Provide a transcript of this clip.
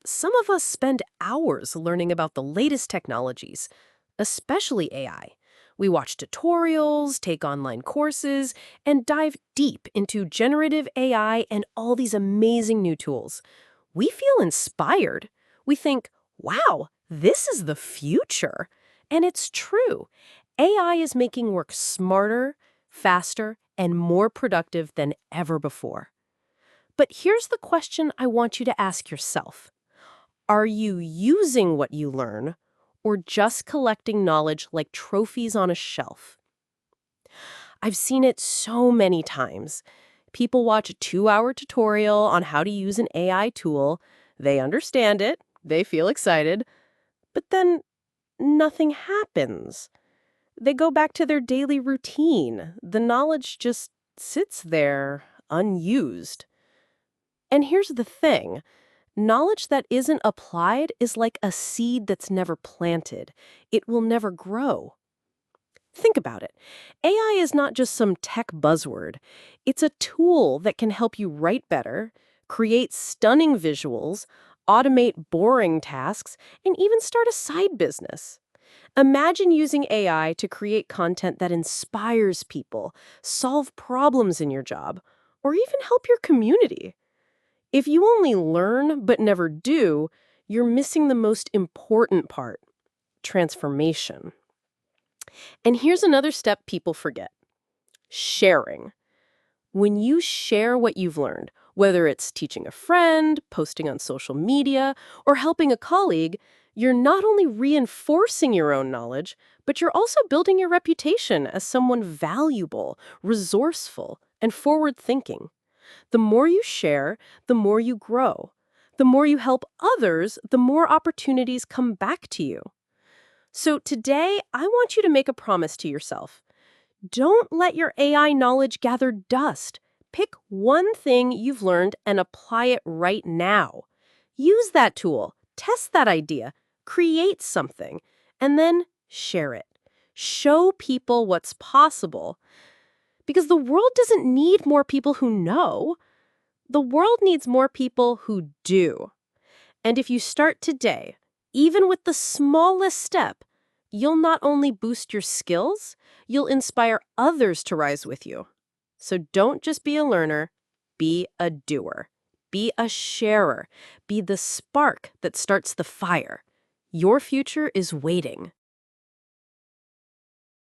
Some of us spend hours learning about the latest technologies, especially AI. We watch tutorials, take online courses, and dive deep into generative AI and all these amazing new tools. We feel inspired. We think, wow, this is the future. And it's true. AI is making work smarter, faster, and more productive than ever before. But here's the question I want you to ask yourself. Are you using what you learn or just collecting knowledge like trophies on a shelf? I've seen it so many times. People watch a 2-hour tutorial on how to use an AI tool. They understand it. They feel excited. But then nothing happens. They go back to their daily routine. The knowledge just sits there, unused. And here's the thing. Knowledge that isn't applied is like a seed that's never planted. It will never grow. Think about it. AI is not just some tech buzzword. It's a tool that can help you write better, create stunning visuals, automate boring tasks, and even start a side business. Imagine using AI to create content that inspires people, solve problems in your job, or even help your community. If you only learn but never do, you're missing the most important part: transformation. And here's another step people forget: sharing. When you share what you've learned, whether it's teaching a friend, posting on social media, or helping a colleague, you're not only reinforcing your own knowledge, but you're also building your reputation as someone valuable, resourceful, and forward-thinking. The more you share, the more you grow. The more you help others, the more opportunities come back to you. So today, I want you to make a promise to yourself. Don't let your AI knowledge gather dust. Pick one thing you've learned and apply it right now. Use that tool, test that idea, create something, and then share it. Show people what's possible. Because the world doesn't need more people who know. The world needs more people who do. And if you start today, even with the smallest step, you'll not only boost your skills, you'll inspire others to rise with you. So don't just be a learner, be a doer. Be a sharer. Be the spark that starts the fire. Your future is waiting.